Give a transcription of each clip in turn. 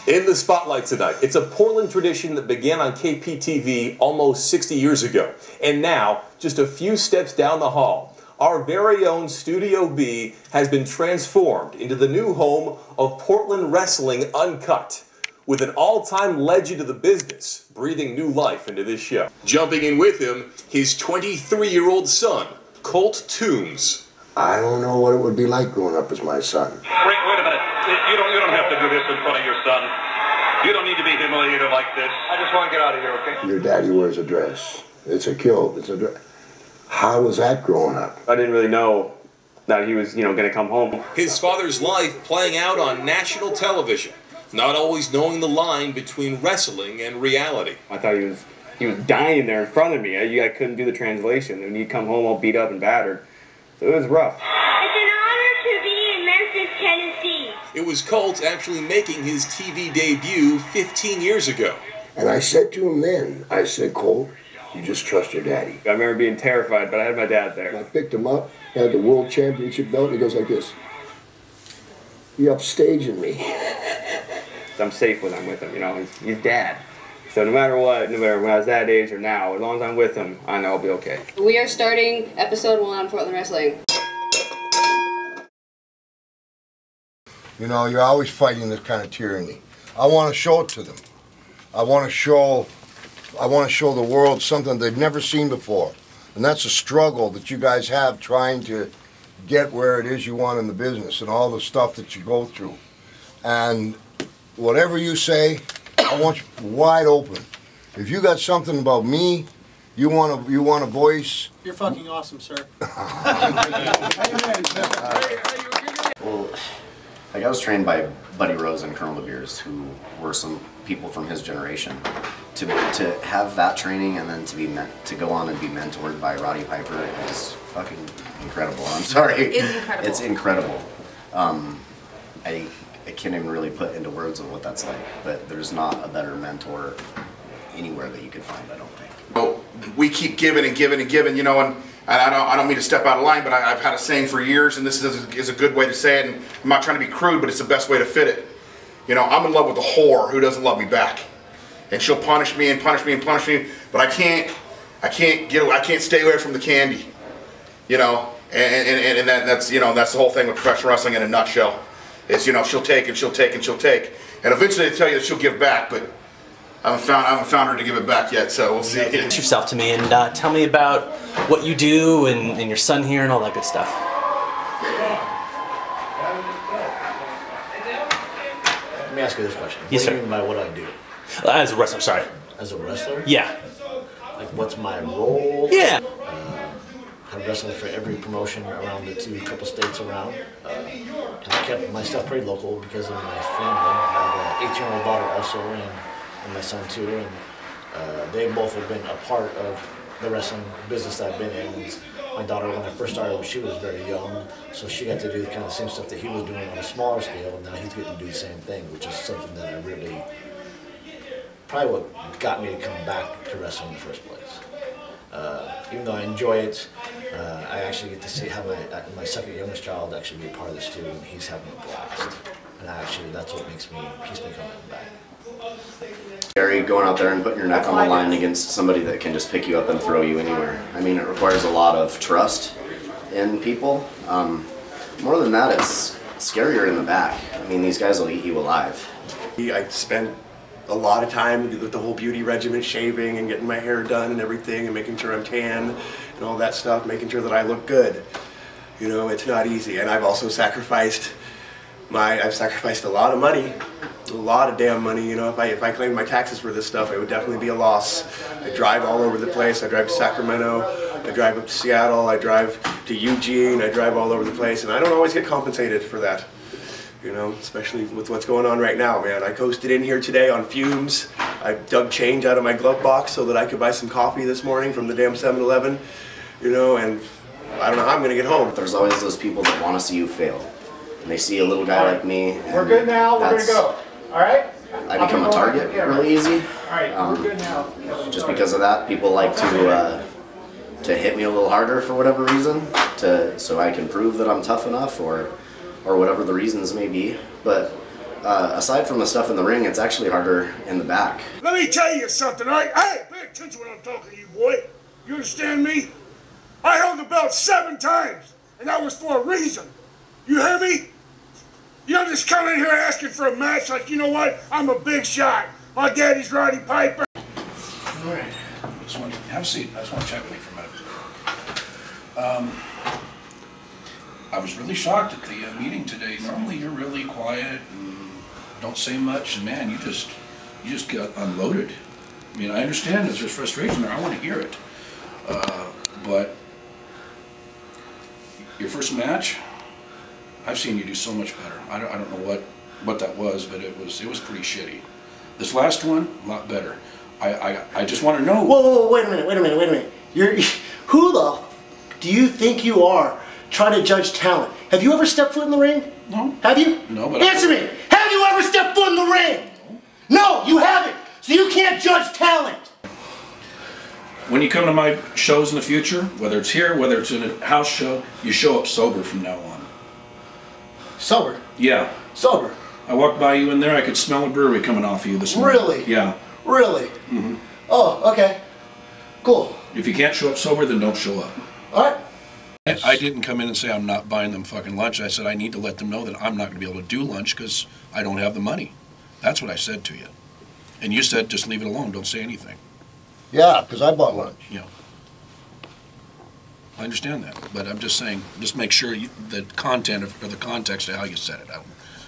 In the spotlight tonight, it's a Portland tradition that began on KPTV almost 60 years ago. And now, just a few steps down the hall, our very own Studio B has been transformed into the new home of Portland Wrestling Uncut, with an all-time legend of the business breathing new life into this show. Jumping in with him, his 23-year-old son, Colt Toombs. I don't know what it would be like growing up as my son. Wait a minute. You don't have to do this in front of your son. You don't need to be humiliated like this. I just want to get out of here, okay? Your daddy wears a dress. It's a kilt. It's a dress. How was that growing up? I didn't really know that he was, going to come home. His father's life playing out on national television, not always knowing the line between wrestling and reality. I thought he was dying there in front of me. I couldn't do the translation, and he'd come home all beat up and battered. So it was rough. It's an honor to be in Memphis, Tennessee. It was Colt actually making his TV debut 15 years ago. And I said to him then, I said, Colt, you just trust your daddy. I remember being terrified, but I had my dad there. And I picked him up, had the world championship belt, and he goes like this. He upstaging me. I'm safe when I'm with him, he's dad. So no matter what, no matter when I was that age or now, as long as I'm with him, I know I'll be okay. We are starting episode 1 on Portland Wrestling. You're always fighting this kind of tyranny. I want to show it to them. I want to show the world something they've never seen before. And that's a struggle that you guys have trying to get where it is you want in the business and all the stuff that you go through. And whatever you say, I want you wide open. If you got something about me, you want a voice. You're fucking awesome, sir. Well, I was trained by Buddy Rose and Colonel LeBeers, who were some people from his generation. To have that training and then to go on and be mentored by Roddy Piper is fucking incredible. I'm sorry. It's incredible. It's incredible. I can't even really put into words of what that's like, but there's not a better mentor anywhere that you can find, I don't think. Well, we keep giving and giving and giving, and I don't mean to step out of line, but I've had a saying for years, and this is a good way to say it, and I'm not trying to be crude, but it's the best way to fit it. I'm in love with a whore who doesn't love me back. And she'll punish me and punish me and punish me, but I can't stay away from the candy. And that's that's the whole thing with professional wrestling in a nutshell. Is she'll take and she'll take and she'll take, and eventually they tell you that she'll give back, but I haven't found her to give it back yet. So we'll see. Introduce yourself to me and tell me about what you do and your son here and all that good stuff. Let me ask you this question. Yes, what sir. do you mean by what I do? As a wrestler, sorry. As a wrestler? Yeah. Like, what's my role? Yeah. I wrestled for every promotion around the couple states around. I kept my stuff pretty local because of my family. I have an 18-year-old daughter also, and my son too, and they both have been a part of the wrestling business that I've been in. And my daughter, when I first started, she was very young, so she got to do the kind of same stuff that he was doing on a smaller scale, and now he's getting to do the same thing, which is something that I really, probably what got me to come back to wrestling in the first place. Even though I enjoy it, I actually get to see how my second youngest child actually be a part of this too, and he's having a blast. And that's what keeps me coming back. Scary going out there and putting your neck on the line against somebody that can just pick you up and throw you anywhere. I mean, it requires a lot of trust in people. More than that, it's scarier in the back. I mean, these guys will eat you alive. I spent a lot of time with the whole beauty regimen, shaving and getting my hair done and everything, and making sure I'm tan and all that stuff, making sure that I look good. It's not easy, and I've also sacrificed a lot of money, a lot of damn money. If I claimed my taxes for this stuff, it would definitely be a loss. I drive all over the place. I drive to Sacramento, I drive up to Seattle, I drive to Eugene, I drive all over the place, and I don't always get compensated for that. Especially with what's going on right now, man. I coasted in here today on fumes. I dug change out of my glove box so that I could buy some coffee this morning from the damn 7-Eleven, and I don't know how I'm going to get home. There's always those people that want to see you fail. And they see a little guy like me. And we're good now, we're going to go. All right? I become a target really easy. All right, we're good now. Just because of that, people like to hit me a little harder for whatever reason, so I can prove that I'm tough enough, or whatever the reasons may be. But aside from the stuff in the ring, it's actually harder in the back. Let me tell you something, all right? Hey, pay attention when I'm talking to you, boy. You understand me? I held the belt 7 times, and that was for a reason. You hear me? You don't just come in here asking for a match like, you know what? I'm a big shot. My daddy's Roddy Piper. All right. Just want to have a seat. I just want to chat with you for a minute. I was really shocked at the meeting today. Normally you're really quiet and don't say much, and man, you just got unloaded. I mean, I understand there's frustration there. I want to hear it, but your first match, I've seen you do so much better. I don't know what that was, but it was pretty shitty. This last one, a lot better. I just want to know. Whoa, wait a minute. Who the do you think you are trying to judge talent? Have you ever stepped foot in the ring? No. Have you? No, but answer me. Have you ever stepped foot in the ring? No, you haven't. So you can't judge talent. When you come to my shows in the future, whether it's here, whether it's in a house show, you show up sober from now on. Sober? Yeah. Sober? I walked by you in there, I could smell a brewery coming off of you this morning. Really? Yeah. Really? Mm-hmm. Oh, okay. Cool. If you can't show up sober, then don't show up. Alright. I didn't come in and say I'm not buying them fucking lunch. I said I need to let them know that I'm not going to be able to do lunch because I don't have the money. That's what I said to you. And you said just leave it alone, don't say anything. Yeah, because I bought lunch. Yeah. I understand that, but I'm just saying, just make sure the content or the context of how you said it.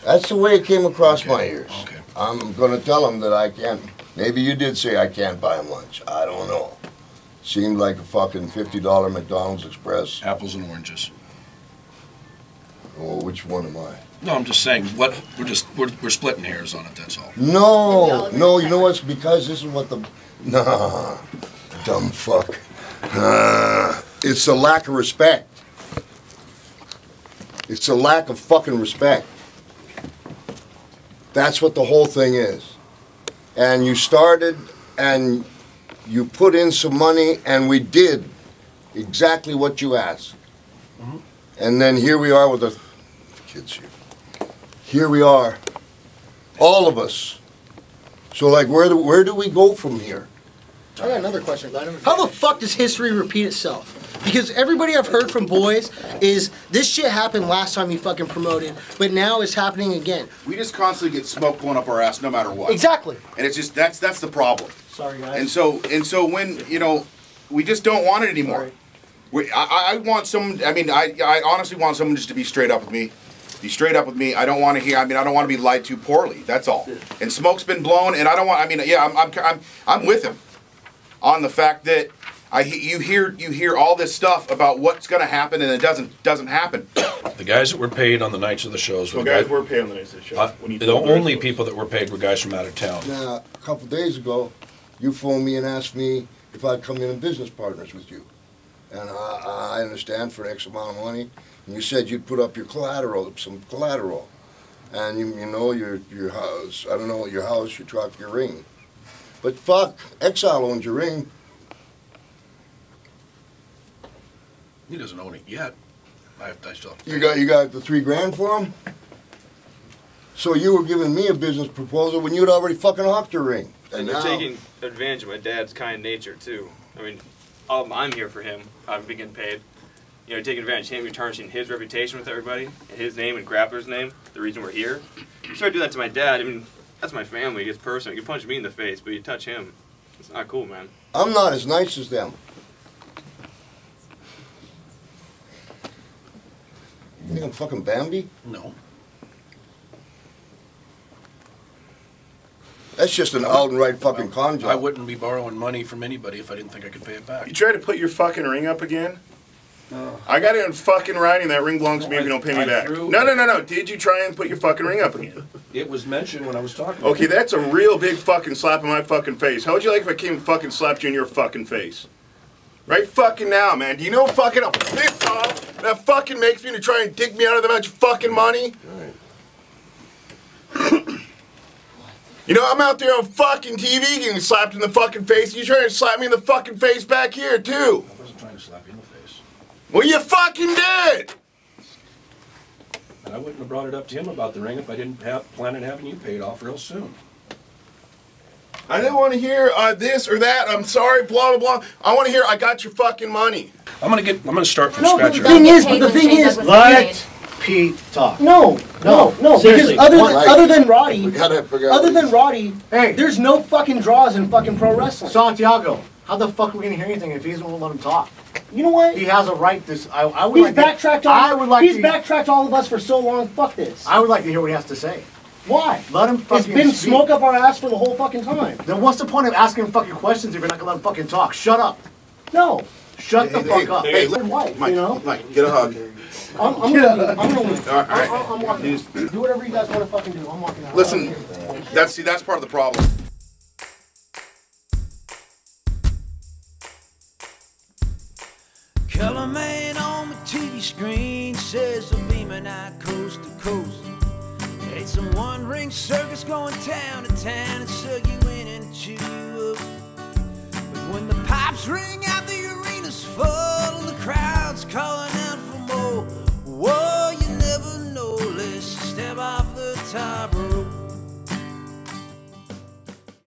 That's the way it came across Okay. my ears. Okay. I'm going to tell them that I can't. Maybe you did say I can't buy them lunch. I don't know. Seemed like a fucking $50 McDonald's Express. Apples and oranges. Oh, which one am I? No, I'm just saying. We're splitting hairs on it. That's all. No, no. You know what's because this is what the dumb fuck. It's a lack of respect. It's a lack of fucking respect. That's what the whole thing is. And you started and you put in some money and we did exactly what you asked. Mm-hmm. And then here we are with the kids here. Here we are, all of us. So like, where do we go from here? I got another question. How the fuck does history repeat itself? Because everybody I've heard from boys is this shit happened last time you fucking promoted, but now it's happening again. We just constantly get smoke going up our ass no matter what. Exactly. And it's just that's the problem. Sorry guys. And so when we just don't want it anymore. I want someone. I mean, I honestly want someone just to be straight up with me. Be straight up with me. I don't want to hear. I mean, I don't want to be lied to poorly. That's all. And smoke's been blown, and I don't want. I mean, yeah, I'm with him on the fact that you hear all this stuff about what's going to happen, and it doesn't happen. The guys that were paid on the nights of the shows. So guys were paid on the nights of the shows. The only people that were paid were guys from out of town. Now, a couple days ago, you phoned me and asked me if I'd come in and business partners with you. And I understand for X amount of money. And you said you'd put up your collateral, some collateral. And you know your house, I don't know what your house, your truck, your ring. But fuck, Exile owns your ring. He doesn't own it yet. I still have to You got the $3 for him? So you were giving me a business proposal when you'd already fucking hocked your ring. And they're taking advantage of my dad's kind nature too. I mean, I'm here for him. I'm getting paid. You know, taking advantage of him, you're tarnishing his reputation with everybody, and his name and Grappler's name, the reason we're here. You start doing that to my dad, I mean, that's my family, it gets personal. You punch me in the face, but you touch him. It's not cool, man. I'm not as nice as them. You think I'm fucking Bambi? No. That's just an out and right fucking con job. I wouldn't be borrowing money from anybody if I didn't think I could pay it back. You try to put your fucking ring up again? No. I got it in fucking writing. That ring belongs to me if you don't pay me back. No. Did you try and put your fucking ring up again? It was mentioned when I was talking. Okay, that's a real big fucking slap in my fucking face. How would you like if I came and fucking slapped you in your fucking face? Right fucking now, man. Do you know fucking how pissed off that fucking makes me to try and dig me out of that much fucking money? Right. You know, I'm out there on fucking TV getting slapped in the fucking face. You trying to slap me in the fucking face back here, too. I wasn't trying to slap you in the face. Well, you fucking did! And I wouldn't have brought it up to him about the ring if I didn't plan on having you paid off real soon. I didn't want to hear this or that. I'm sorry, blah blah blah. I want to hear I got your fucking money. I'm gonna start from No, but scratch. the thing is, let Pete talk. No, Seriously, because other than Roddy, hey, there's no fucking draws in fucking pro wrestling. Santiago, how the fuck are we gonna hear anything if he doesn't let him talk? You know what? He has a right. I would He's like backtracked. He's backtracked all of us for so long. Fuck this. I would like to hear what he has to say. Why? Let him fucking It's been speak. smoke up our ass for the whole fucking time. Then what's the point of asking him fucking questions if you're not gonna let him fucking talk? Shut up. No. Shut the fuck up. Hey, Wife, Mike, you know? Mike, get a hug. I'm gonna leave. All right. I'm walking out. Do whatever you guys want to fucking do. I'm walking out. Listen, that's part of the problem. Color man on the TV screen says they're beaming out coast to coast. It's a one-ring circus going town to town and suck you in and chew you up. But when the pipes ring out, the arena's full and the crowd's calling out for more. Whoa, you never know, let's step off the top rope.